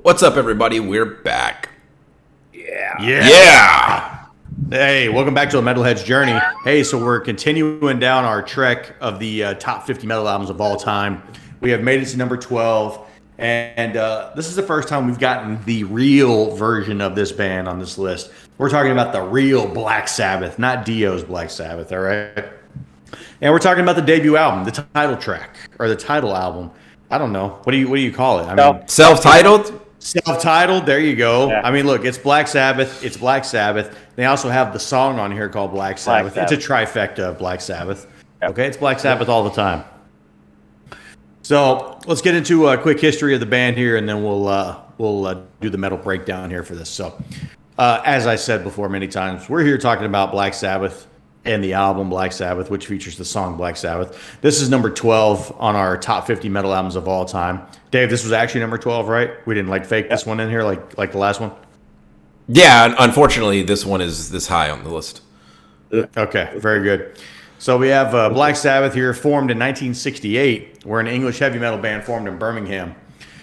What's up, everybody? We're back. Yeah. Hey, welcome back to a Metalhead's Journey. Hey, so we're continuing down our trek of the top 50 metal albums of all time. We have made it to number 12, and this is the first time we've gotten the real version of this band on this list. We're talking about the real Black Sabbath, not Dio's Black Sabbath, all right? And we're talking about the debut album, the title track, or the title album. I don't know. What do you call it? I mean, Self-titled? Self-titled, there you go. Yeah. I mean, look, it's Black Sabbath. It's Black Sabbath. They also have the song on here called Black Sabbath. It's a trifecta of Black Sabbath. Yep. Okay, it's Black Sabbath all the time. So let's get into a quick history of the band here, and then we'll do the metal breakdown here for this. So, as I said before many times, we're here talking about Black Sabbath and the album Black Sabbath, which features the song Black Sabbath. This is number 12 on our top 50 metal albums of all time. Dave, this was actually number 12, right? We didn't fake this one in here like the last one? Yeah, unfortunately, this one is this high on the list. Okay, very good. So we have Black Sabbath here, formed in 1968. We're an English heavy metal band formed in Birmingham.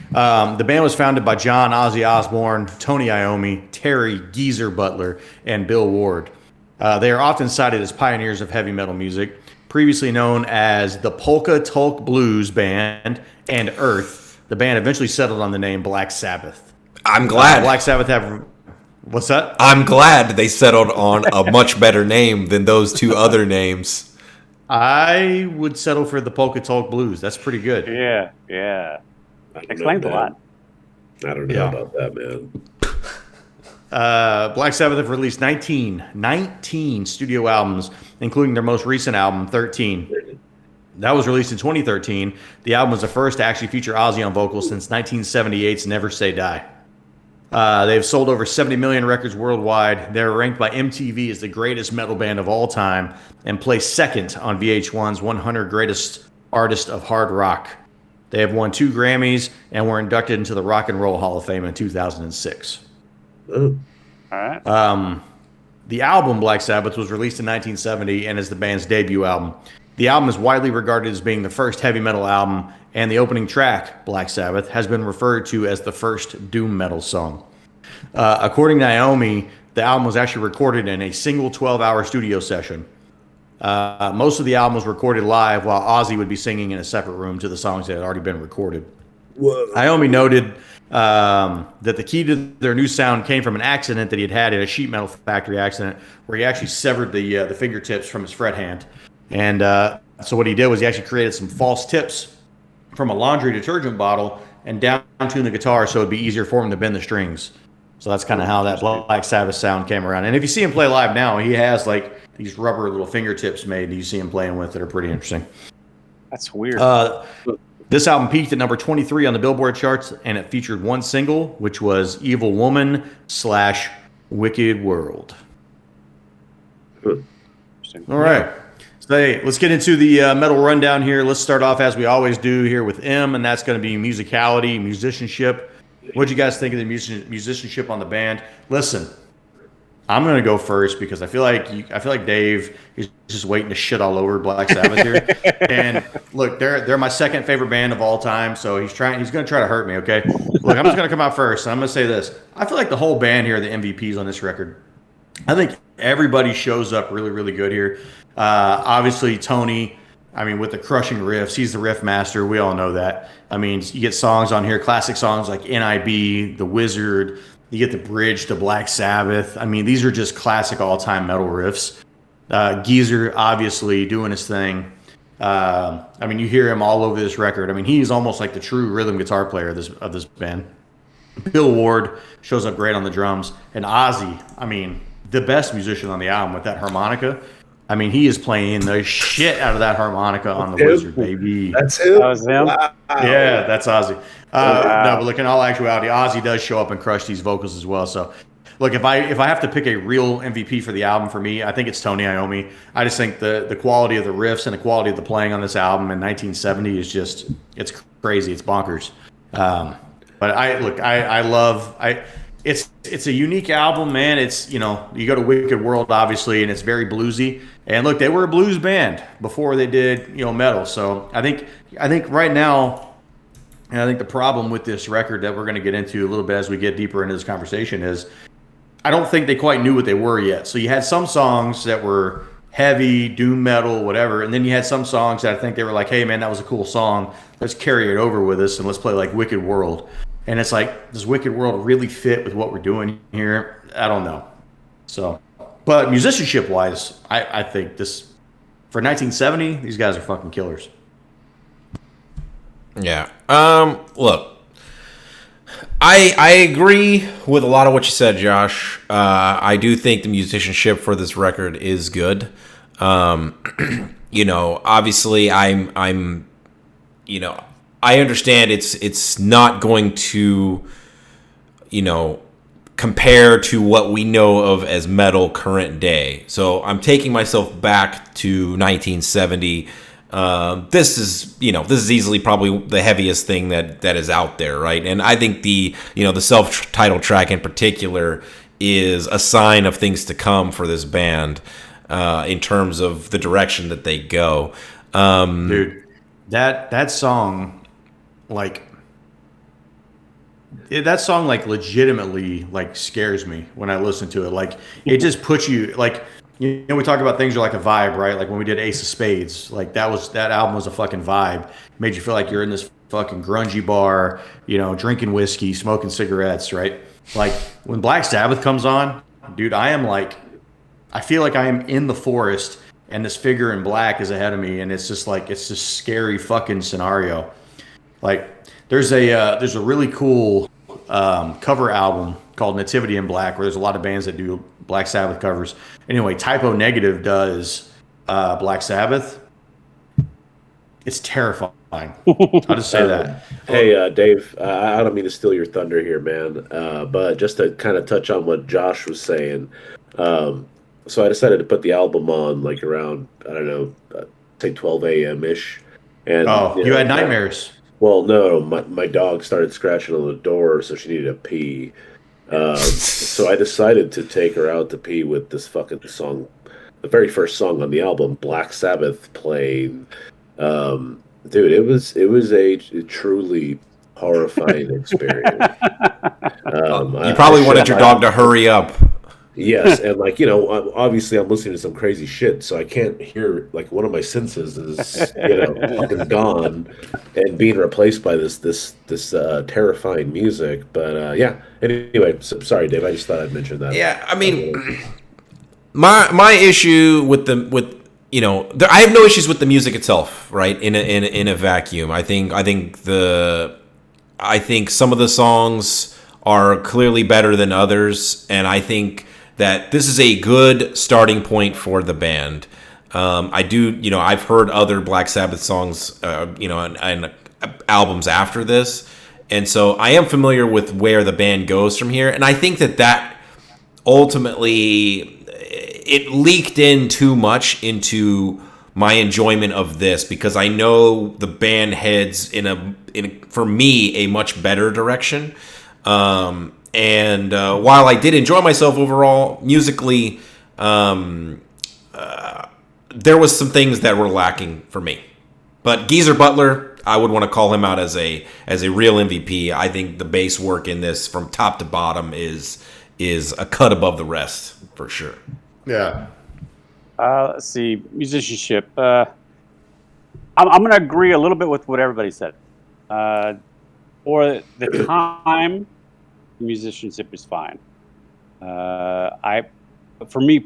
The band was founded by John Ozzy Osbourne, Tony Iommi, Terry Geezer Butler, and Bill Ward. They are often cited as pioneers of heavy metal music, previously known as the Polka Tulk Blues Band and Earth. The band eventually settled on the name Black Sabbath. I'm glad. Black Sabbath have... What's that? I'm glad they settled on a much better name than those two other names. I would settle for the Polka Tulk Blues. That's pretty good. Yeah. Explains a lot. I don't know about that, man. Black Sabbath have released 19 studio albums, including their most recent album, 13. That was released in 2013. The album was the first to actually feature Ozzy on vocals since 1978's Never Say Die. They've sold over 70 million records worldwide. They're ranked by MTV as the greatest metal band of all time and placed second on VH1's 100 Greatest Artists of Hard Rock. They have won 2 Grammys and were inducted into the Rock and Roll Hall of Fame in 2006. Oh. All right. The album Black Sabbath was released in 1970 and is the band's debut album. The album is widely regarded as being the first heavy metal album, and the opening track, Black Sabbath, has been referred to as the first doom metal song. According to Iommi, the album was actually recorded in a single 12-hour studio session. Most of the album was recorded live, while Ozzy would be singing in a separate room to the songs that had already been recorded. Whoa. Iommi noted that the key to their new sound came from an accident that he had at a sheet metal factory accident, where he actually severed the fingertips from his fret hand. And so what he did was he actually created some false tips from a laundry detergent bottle and down-tuned the guitar so it'd be easier for him to bend the strings. So that's kind of how that Black Sabbath sound came around. And if you see him play live now, he has like these rubber little fingertips made that you see him playing with that are pretty interesting. That's weird. This album peaked at number 23 on the Billboard charts, and it featured one single, which was Evil Woman / Wicked World. All right. So, hey, let's get into the metal rundown here. Let's start off as we always do here with M, and that's going to be musicality, musicianship. What'd you guys think of the musicianship on the band? Listen, I'm going to go first because I feel like Dave is just waiting to shit all over Black Sabbath here. And look, they're my second favorite band of all time, so he's going to try to hurt me, okay? Look, I'm just going to come out first. I'm going to say this. I feel like the whole band here are the MVPs on this record. I think everybody shows up really, really good here. Obviously, Tony, I mean, with the crushing riffs, he's the riff master. We all know that. I mean, you get songs on here, classic songs like NIB, The Wizard. You get the bridge to Black Sabbath. I mean, these are just classic all-time metal riffs. Geezer, obviously, doing his thing. I mean, you hear him all over this record. I mean, he's almost like the true rhythm guitar player of this band. Bill Ward shows up great on the drums. And Ozzy, I mean, the best musician on the album with that harmonica. I mean, he is playing the shit out of that harmonica on The Wizard, baby. That's him? That was him? Wow. Yeah, that's Ozzy. Wow. No, but look, in all actuality, Ozzy does show up and crush these vocals as well. So, look, if I have to pick a real MVP for the album for me, I think it's Tony Iommi. I just think the quality of the riffs and the quality of the playing on this album in 1970 is just, it's crazy. It's bonkers. But I love it's a unique album, man. It's, you know, you go to Wicked World, obviously, and it's very bluesy. And look, they were a blues band before they did, you know, metal. So I think right now, And I think the problem with this record that we're going to get into a little bit as we get deeper into this conversation is I don't think they quite knew what they were yet. So you had some songs that were heavy, doom metal, whatever, and then you had some songs that I think they were like, hey man, that was a cool song. Let's carry it over with us and let's play like Wicked World. And it's like, does Wicked World really fit with what we're doing here? I don't know. So, but musicianship wise, I think this, for 1970, these guys are fucking killers. Yeah. Look, I agree with a lot of what you said, Josh. I do think the musicianship for this record is good. Obviously I'm I understand it's not going to, compare to what we know of as metal current day. So I'm taking myself back to 1970. This is easily probably the heaviest thing that is out there, right? And I think the self-titled track in particular is a sign of things to come for this band, in terms of the direction that they go. Dude, that song, that song legitimately scares me when I listen to it. Like, it just puts you we talk about things are like a vibe, right? Like when we did Ace of Spades, that album was a fucking vibe. It made you feel like you're in this fucking grungy bar, drinking whiskey, smoking cigarettes, right? Like when Black Sabbath comes on, dude, I feel like I am in the forest and this figure in black is ahead of me, and it's just scary fucking scenario. Like there's a really cool cover album called Nativity in Black, where there's a lot of bands that do Black Sabbath covers. Anyway, Typo Negative does Black Sabbath. It's terrifying. I'll just say that. Hey, Dave, I don't mean to steal your thunder here, man, but just to kind of touch on what Josh was saying, so I decided to put the album on around, I don't know, say 12 a.m. ish. And you had nightmares. Well, no, my dog started scratching on the door, so she needed to pee. So I decided to take her out to pee with this fucking song, the very first song on the album, Black Sabbath, playing. Dude, it was a truly horrifying experience. You probably wanted your dog to hurry up. Yes, and obviously I'm listening to some crazy shit, so I can't hear. One of my senses is fucking gone and being replaced by this terrifying music. But yeah. Anyway, sorry, Dave. I just thought I'd mention that. Yeah, I mean, my issue with I have no issues with the music itself, right? In a vacuum, I think some of the songs are clearly better than others, and I think that this is a good starting point for the band. I've heard other Black Sabbath songs, and albums after this, and so I am familiar with where the band goes from here, and I think that ultimately it leaked in too much into my enjoyment of this, because I know the band heads in for me a much better direction. And while I did enjoy myself overall musically, there was some things that were lacking for me. But Geezer Butler, I would want to call him out as a real MVP. I think the bass work in this from top to bottom is a cut above the rest for sure. Yeah. Let's see, musicianship. I'm going to agree a little bit with what everybody said. For the time, musicianship is fine. For me,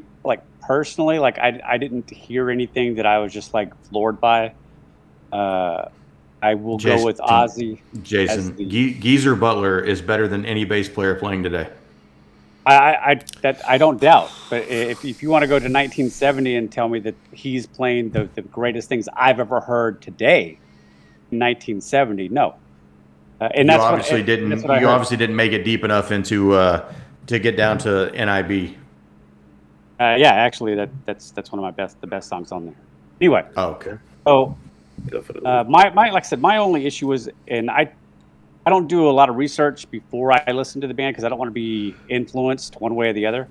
personally, I didn't hear anything that I was just floored by. I will go with Ozzy. Jason, Geezer Butler is better than any bass player playing today. I don't doubt. But if you want to go to 1970 and tell me that he's playing the greatest things I've ever heard today, in 1970, no. And you obviously didn't make it deep enough into to get down to NIB. Yeah, actually, that's one of the best songs on there. Anyway. Oh, okay. So, my like I said, my only issue was, and I don't do a lot of research before I listen to the band because I don't want to be influenced one way or the other.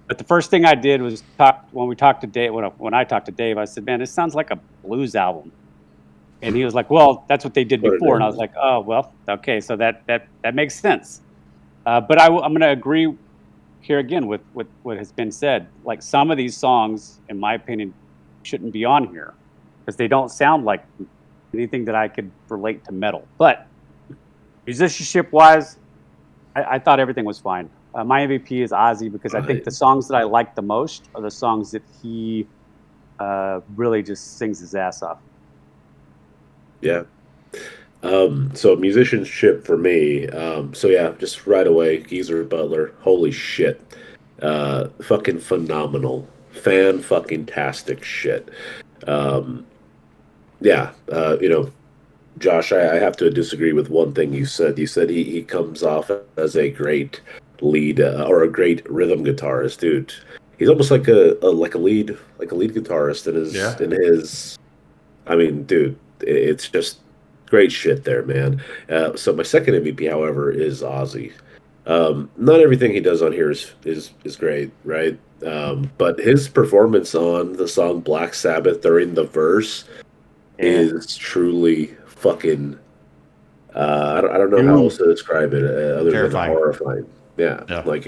But the first thing I did was when I talked to Dave. I said, "Man, this sounds like a blues album." And he was like, "Well, that's what they did Put it before." And I in. was like, "Oh, well, okay, so that makes sense." But I'm going to agree here again with what has been said. Like some of these songs, in my opinion, shouldn't be on here because they don't sound like anything that I could relate to metal. But musicianship wise, I thought everything was fine. My MVP is Ozzy because I think Right. the songs that I like the most are the songs that he really just sings his ass off. Yeah. So musicianship for me. So yeah, just right away, Geezer Butler. Holy shit. Fucking phenomenal. Fan fucking tastic shit. Um, yeah, Josh, I have to disagree with one thing you said. You said he comes off as a great lead or a great rhythm guitarist, dude. He's almost like a lead guitarist Yeah. in his. I mean, dude, it's just great shit there, man. So my second MVP, however, is Ozzy. Not everything he does on here is great, right? But his performance on the song Black Sabbath during the verse Yeah, is truly fucking. I don't know how else doom. to describe it other than Terrifying. horrifying. Yeah, Yeah. like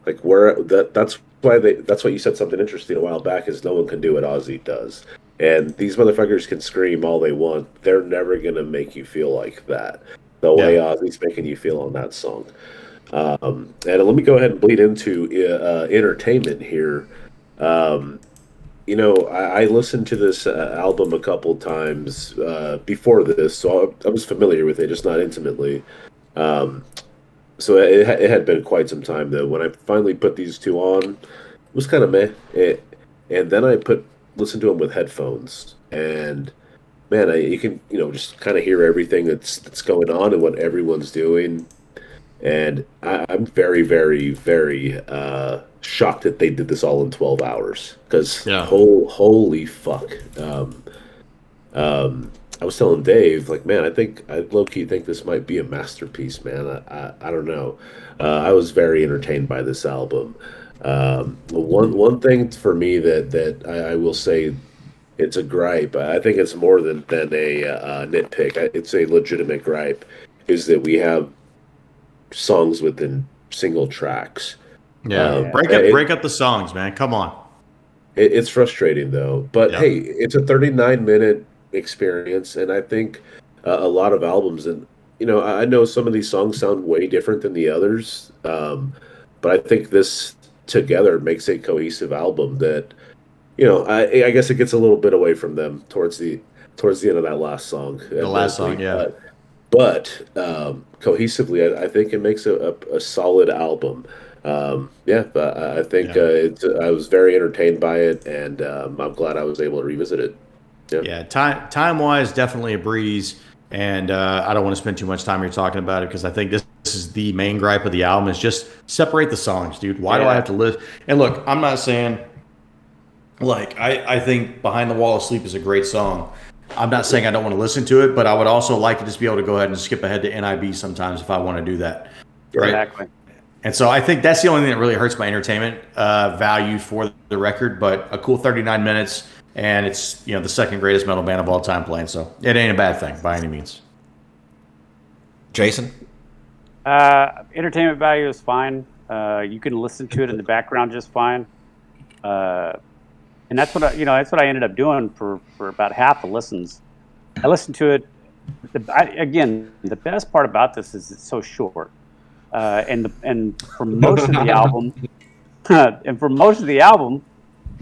like where that's why you said something interesting a while back is no one can do what Ozzy does. And these motherfuckers can scream all they want. They're never gonna make you feel like that. The way Yeah. Ozzy's making you feel on that song. And let me go ahead and bleed into entertainment here. Um, I listened to this album a couple times before this, so I was familiar with it, just not intimately. Um, so it had been quite some time though. When I finally put these two on, it was kind of meh. And then I listened to them with headphones, and man, you can just kind of hear everything that's going on and what everyone's doing. And I'm very, very, very shocked that they did this all in 12 hours. Because Yeah. holy fuck. Um, I was telling Dave, like, man, I low key think this might be a masterpiece, man. I don't know. I was very entertained by this album. One thing for me that I will say it's a gripe. I think it's more than a nitpick. It's a legitimate gripe. Is that we have songs within single tracks. Yeah. Yeah, Break up the songs, man. Come on. It's frustrating though, but Yeah. hey, it's a 39-minute experience, and I think a lot of albums, and I know some of these songs sound way different than the others, but I think this together makes a cohesive album that I guess it gets a little bit away from them towards the end of that last song, The last admittedly, song. Yeah. but cohesively, I think it makes a solid album. Yeah, but I think Yeah. I was very entertained by it, and I'm glad I was able to revisit it. Yeah, Yeah. Time wise, definitely a breeze. And I don't want to spend too much time here talking about it because I think this is the main gripe of the album is just separate the songs, dude. Why do I yeah, have to live? And look, I'm not saying like I think Behind the Wall of Sleep is a great song. I'm not saying I don't want to listen to it, but I would also like to just be able to go ahead and skip ahead to NIB sometimes if I want to do that. Right. exactly. And so I think that's the only thing that really hurts my entertainment value for the record. But a cool 39 minutes, and it's the second greatest metal band of all time playing. So it ain't a bad thing by any means. Jason? Entertainment value is fine. You can listen to it in the background just fine. And that's what that's what I ended up doing for about half the listens. I listened to it. Again, the best part about this is it's so short, and for most of the album, and for most of the album,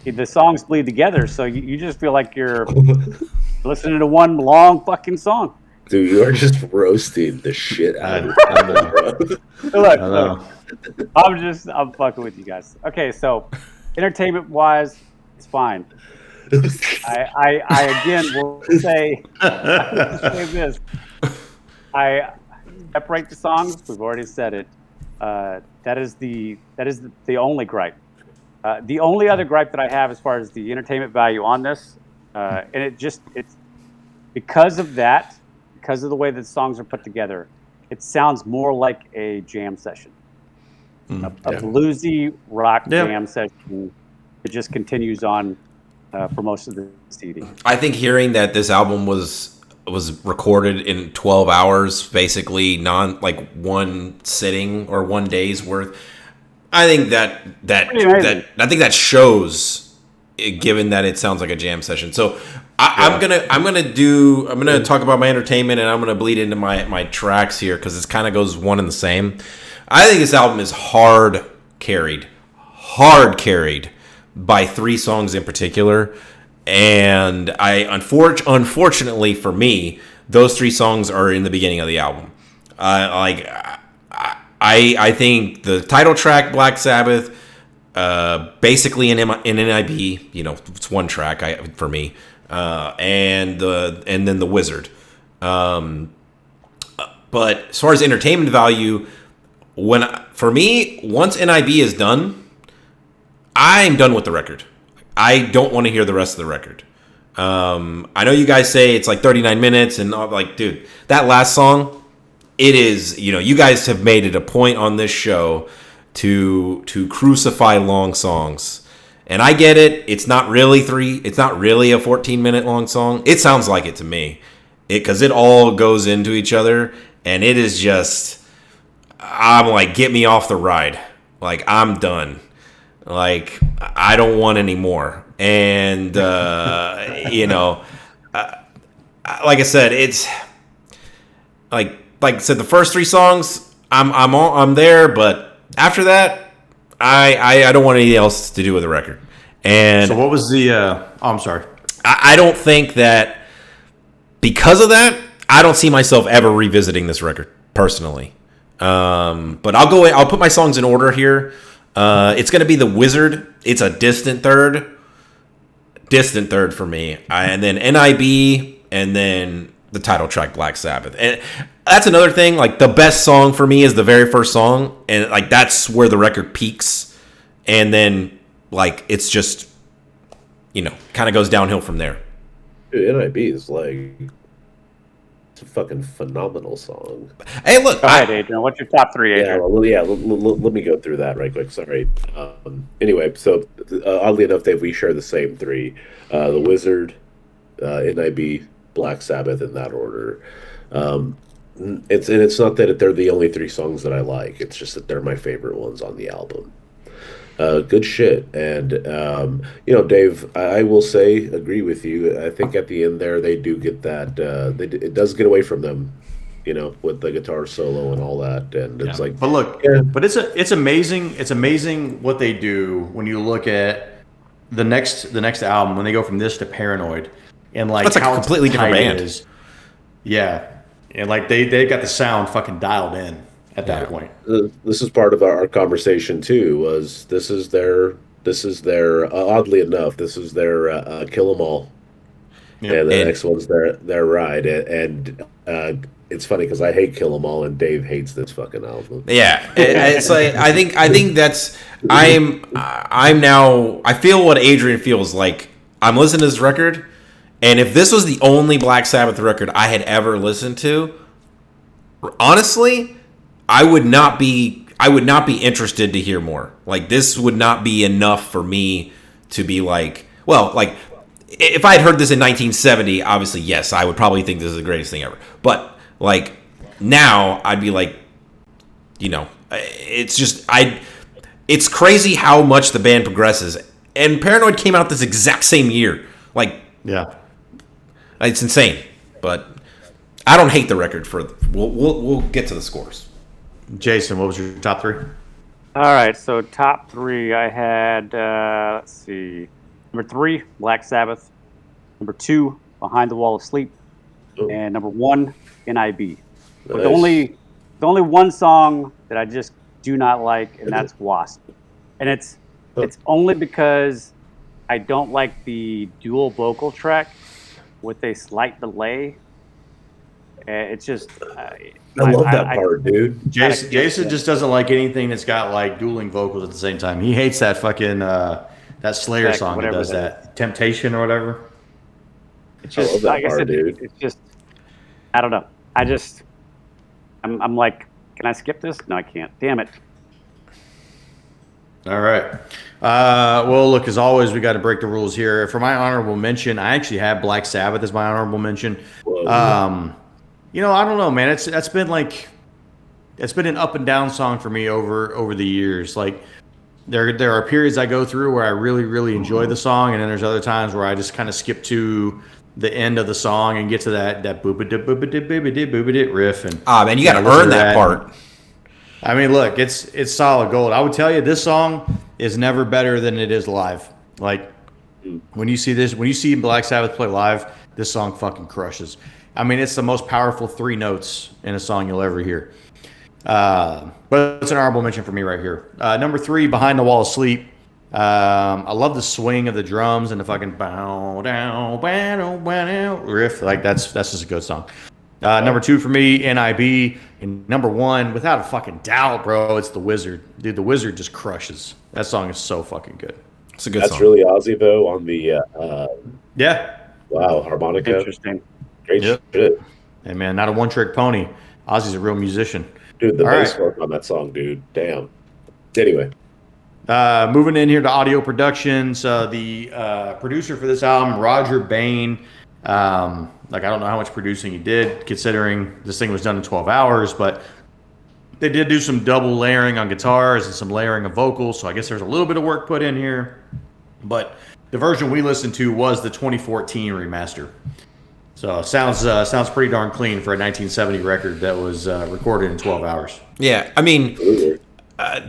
the songs bleed together. So you just feel like you're listening to one long fucking song. dude, you are just roasting the shit out of I know. this. I Look, know. I'm fucking with you guys. Okay, so entertainment wise, it's fine. I again will say I will say this. I separate the songs. We've already said it. That is the only gripe. The only other gripe that I have as far as the entertainment value on this, and it's because of that, because of the way that songs are put together, it sounds more like a jam session, a Yeah. bluesy rock Yeah. jam session. It just continues on. for most of the CD. I think hearing that this album was recorded in 12 hours, basically like one sitting or one day's worth. I think that shows, given that it sounds like a jam session. So I'm gonna talk about my entertainment, and I'm gonna bleed into my tracks here because it kind of goes one and the same. I think this album is hard carried by 3 songs in particular, and unfortunately for me, those 3 songs are in the beginning of the album. I think the title track, Black Sabbath, basically in NIB, it's one track for me, and then the Wizard. But as far as entertainment value, for me, once NIB is done, I'm done with the record. I don't want to hear the rest of the record. I know you guys say it's like 39 minutes, and dude, that last song. It is, you guys have made it a point on this show to crucify long songs. And I get it. It's not really a 14-minute long song. It sounds like it to me. Because it all goes into each other. And it is just, I'm like, get me off the ride. Like, I'm done. Like, I don't want any more. And, like I said, it's like I said, the first 3 songs, I'm there, but after that, I don't want anything else to do with the record. And so what was the? I'm sorry. I don't think that because of that, I don't see myself ever revisiting this record personally. But I'll put my songs in order here. It's going to be The Wizard. It's a distant third for me, and then NIB, and then the title track, Black Sabbath. And that's another thing. Like, the best song for me is the very first song, and like that's where the record peaks, and then like it's just kind of goes downhill from there. Dude, NIB is like, it's a fucking phenomenal song. Hey, look. Go ahead, Adrian. What's your top 3, Adrian? Let me go through that right quick. Sorry. Anyway, so oddly enough, we share the same 3: The Wizard, NIB, Black Sabbath, in that order. It's not that they're the only 3 songs that I like. It's just that they're my favorite ones on the album. Good shit. And Dave, I will say, agree with you. I think at the end there, they do get that. It does get away from them, with the guitar solo and all that. And it's like, but look, but it's amazing. It's amazing what they do when you look at the next album, when they go from this to Paranoid, and like that's how a completely different band. it is. Yeah, and like they got the sound fucking dialed in at that point. This is part of our conversation too. This is their oddly enough, this is their Kill 'Em All, and the next one's their Ride. And it's funny because I hate Kill 'Em All, and Dave hates this fucking album. Yeah, it's like I think that's I feel what Adrian feels like. I'm listening to this record. And if this was the only Black Sabbath record I had ever listened to, honestly, I would not be interested to hear more. Like, this would not be enough for me to be like, well, like, if I had heard this in 1970, obviously, yes, I would probably think this is the greatest thing ever. But like now, I'd be like, it's crazy how much the band progresses. And Paranoid came out this exact same year. Like, yeah. It's insane, but I don't hate the record. We'll get to the scores. Jason, what was your top 3? All right, so top 3, I had let's see, number 3, Black Sabbath, number 2, Behind the Wall of Sleep, and number 1, NIB. But the only one song that I just do not like, and that's Wasp, and it's only because I don't like the dual vocal track with a slight delay. It's just I love that part, dude. Jason just doesn't like anything that's got like dueling vocals at the same time. He hates that fucking that Slayer song that does that, Temptation or whatever. It's just, I love that like part, I said, dude. it's just, I don't know. I'm like, can I skip this? No, I can't. Damn it. All right. Well, look, as always, we got to break the rules here. For my honorable mention, I actually have Black Sabbath as my honorable mention. Whoa. I don't know, man. It's been an up and down song for me over the years. Like there are periods I go through where I really really enjoy the song, and then there's other times where I just kind of skip to the end of the song and get to that boobadip boobadip boobadip boobadip riff and Man, you got to earn that part. I mean, look, it's solid gold. I would tell you this song is never better than it is live. Like when you see Black Sabbath play live, this song fucking crushes. I mean, it's the most powerful three notes in a song you'll ever hear. But it's an honorable mention for me right here. Number 3, Behind the Wall of Sleep. I love the swing of the drums and the fucking bow down, bow down, bow down riff. Like that's just a good song. Number 2 for me, NIB. And number 1, without a fucking doubt, bro, it's The Wizard. Dude, The Wizard just crushes. That song is so fucking good. It's a good That's song. really Ozzy though on the Yeah. wow harmonica. Interesting. Great Yep. shit, Hey, man, not a one-trick pony. Ozzy's a real musician. dude. The All bass right. work on that song, dude. Damn. Anyway, Moving in here to audio productions, the producer for this album, Roger Bain. I don't know how much producing he did, considering this thing was done in 12 hours, but they did do some double layering on guitars and some layering of vocals, so I guess there's a little bit of work put in here. But the version we listened to was the 2014 remaster. So sounds pretty darn clean for a 1970 record that was recorded in 12 hours. Yeah, I mean,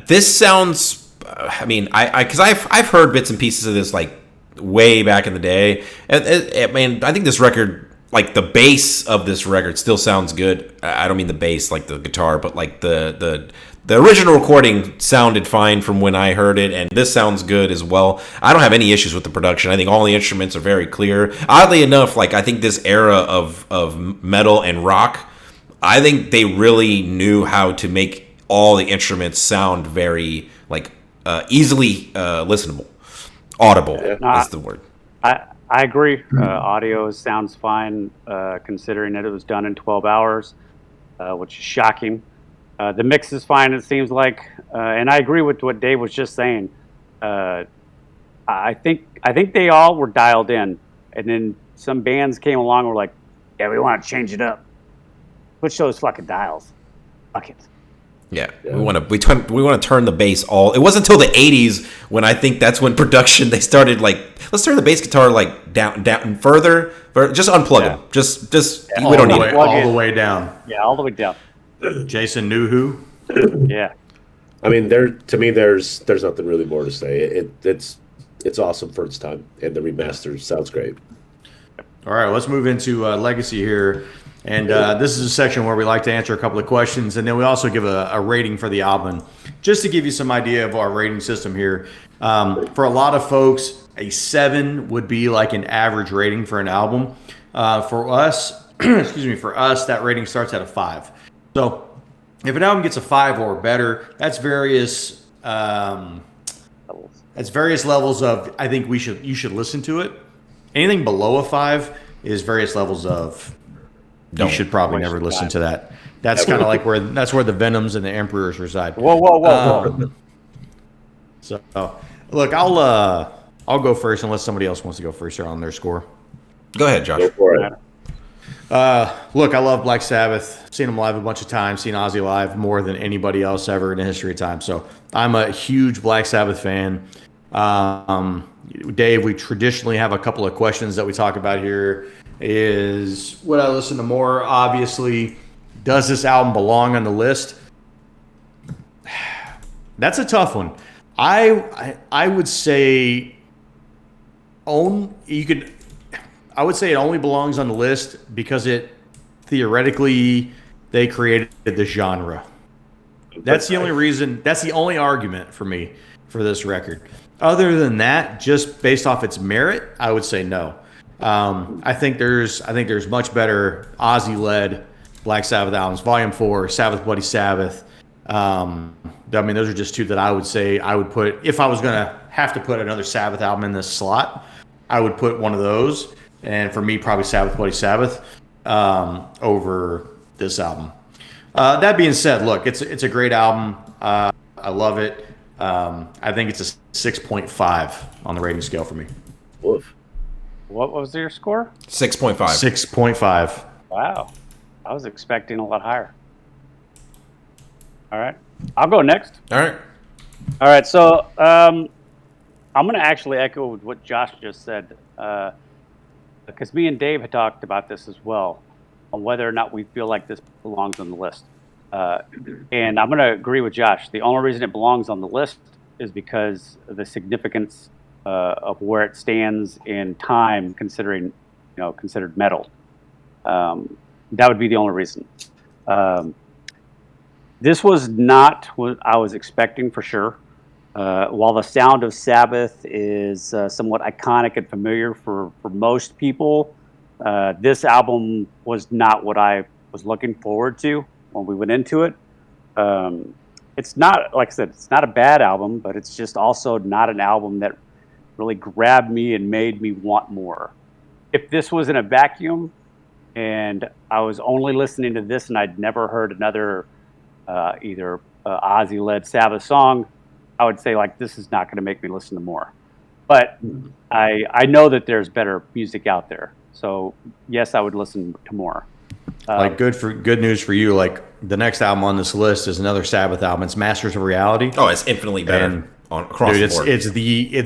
this sounds. I mean, because I've heard bits and pieces of this like way back in the day, and I mean, I think this record, like the bass of this record, still sounds good. I don't mean the bass like the guitar, but like the original recording sounded fine from when I heard it, and this sounds good as well. I don't have any issues with the production. I think all the instruments are very clear. Oddly enough, like I think this era of metal and rock, I think they really knew how to make all the instruments sound very like easily listenable, audible is the word. I agree. Audio sounds fine, considering that it was done in 12 hours, which is shocking. The mix is fine, it seems like, and I agree with what Dave was just saying. I think they all were dialed in, and then some bands came along and were like, "Yeah, we want to change it up. Switch those fucking dials. Fuck it." Yeah, we want to turn the bass all. It wasn't until the '80s when I think that's when production they started like, let's turn the bass guitar like down further, just unplug them. Just we don't need it all the way down. Yeah, all the way down. Jason knew who. Yeah. I mean, there's nothing really more to say. It's awesome for its time, and the remaster sounds great. All right, let's move into legacy here. And this is a section where we like to answer a couple of questions, and then we also give a rating for the album, just to give you some idea of our rating system here. For a lot of folks, a 7 would be like an average rating for an album. For us, for us, that rating starts at a 5. So if an album gets a 5 or better, that's various levels of I think you should listen to it. Anything below a 5 is various levels of you should probably never listen to that. That's kind of like where the Venoms and the Emperors reside. Whoa. So look, I'll go first unless somebody else wants to go first here on their score. Go ahead, Josh. Go for it. Look, I love Black Sabbath. Seen them live a bunch of times. Seen Ozzy live more than anybody else ever in the history of time. So I'm a huge Black Sabbath fan. Dave, we traditionally have a couple of questions that we talk about here. Is would I listen to more? Obviously, does this album belong on the list? That's a tough one. I would say I would say it only belongs on the list because it theoretically they created the genre. That's the only reason. That's the only argument for me for this record. Other than that, just based off its merit, I would say no. I think there's much better Ozzy-led Black Sabbath albums. Volume 4, Sabbath Bloody Sabbath. I mean, those are just two that I would say I would put if I was gonna have to put another Sabbath album in this slot. I would put one of those, and for me, probably Sabbath Bloody Sabbath over this album. That being said, look, it's a great album. I love it. I think it's a 6.5 on the rating scale for me. Woof. What was your score? 6.5. 6.5. Wow. I was expecting a lot higher. All right. I'll go next. All right. All right. So I'm going to actually echo what Josh just said, because me and Dave had talked about this as well, on whether or not we feel like this belongs on the list. And I'm going to agree with Josh. The only reason it belongs on the list is because of the significance of where it stands in time, considered metal. That would be the only reason. This was not what I was expecting for sure. While the sound of Sabbath is somewhat iconic and familiar for most people, this album was not what I was looking forward to when we went into it. It's not, like I said, it's not a bad album, but it's just also not an album that really grabbed me and made me want more. If this was in a vacuum and I was only listening to this and I'd never heard another either Ozzy-led Sabbath song, I would say like this is not going to make me listen to more. But I know that there's better music out there, so yes, I would listen to more. Like good news for you. Like the next album on this list is another Sabbath album. It's Masters of Reality. Oh, it's infinitely better And, across dude, the board. it's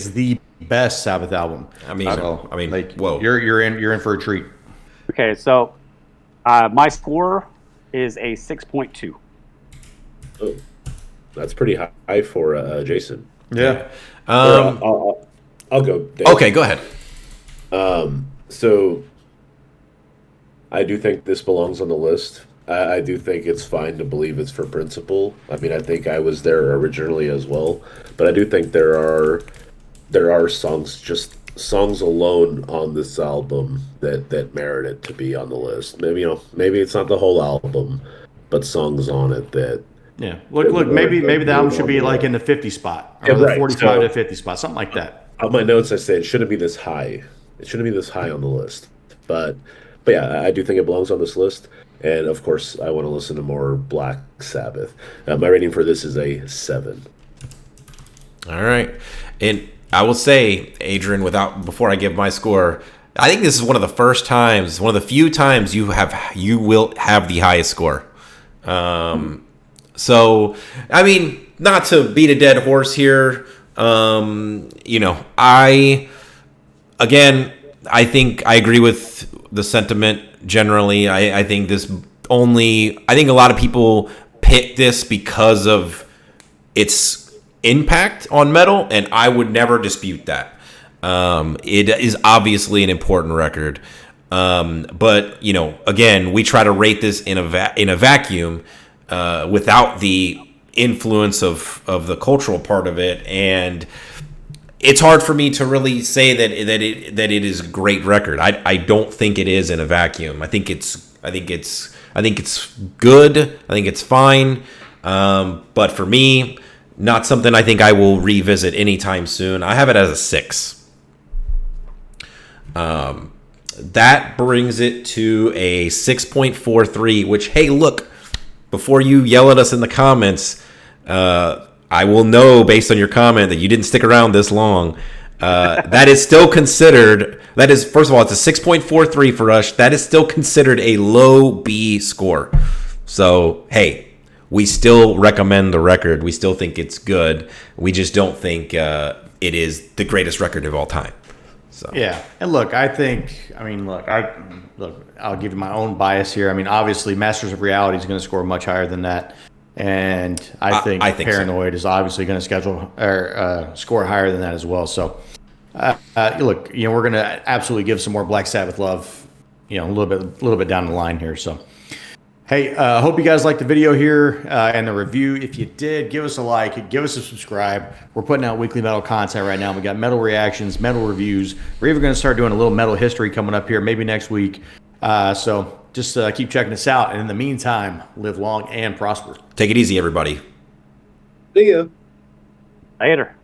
the best Sabbath album. I mean, like whoa. you're in for a treat. Okay, so my score is a 6.2. Oh, that's pretty high for Jason. Yeah. I'll go. Dave. Okay, go ahead. So I do think this belongs on the list. I do think it's fine to believe it's for principle. I mean, I think I was there originally as well, but I do think there are songs, just songs alone on this album that merit it to be on the list. Maybe it's not the whole album, but songs on it that. Yeah. Look. Maybe the album should be like in the 50 spot or Yeah, the right. 45 to 50 spot, something like that. On my notes, I say it shouldn't be this high. It shouldn't be this high on the list. But yeah, I do think it belongs on this list. And of course, I want to listen to more Black Sabbath. My rating for this is a 7. All right. And I will say, Adrian, before I give my score, I think this is one of the few times you will have the highest score. So, I mean, not to beat a dead horse here, I think I agree with the sentiment generally. I think a lot of people pick this because of its impact on metal, and I would never dispute that. It is obviously an important record. But, again, we try to rate this in a vacuum, without the influence of the cultural part of it, and it's hard for me to really say that it is a great record. I don't think it is in a vacuum. I think it's good. I think it's fine. But for me, not something I think I will revisit anytime soon. I have it as a 6. That brings it to a 6.43, which, hey, look, before you yell at us in the comments, I will know based on your comment that you didn't stick around this long. That is still considered, first of all, it's a 6.43 for us. That is still considered a low B score. So, hey, we still recommend the record. We still think it's good. We just don't think it is the greatest record of all time. So. Yeah, and look, I'll give you my own bias here. I mean, obviously, Masters of Reality is going to score much higher than that, and I think Paranoid is obviously going to score higher than that as well. So, look, we're going to absolutely give some more Black Sabbath love, a little bit down the line here. So, hey, hope you guys liked the video here and the review. If you did, give us a like, give us a subscribe. We're putting out weekly metal content right now. We got metal reactions, metal reviews. We're even going to start doing a little metal history coming up here, maybe next week. So just keep checking us out. And in the meantime, live long and prosper. Take it easy, everybody. See ya. Later.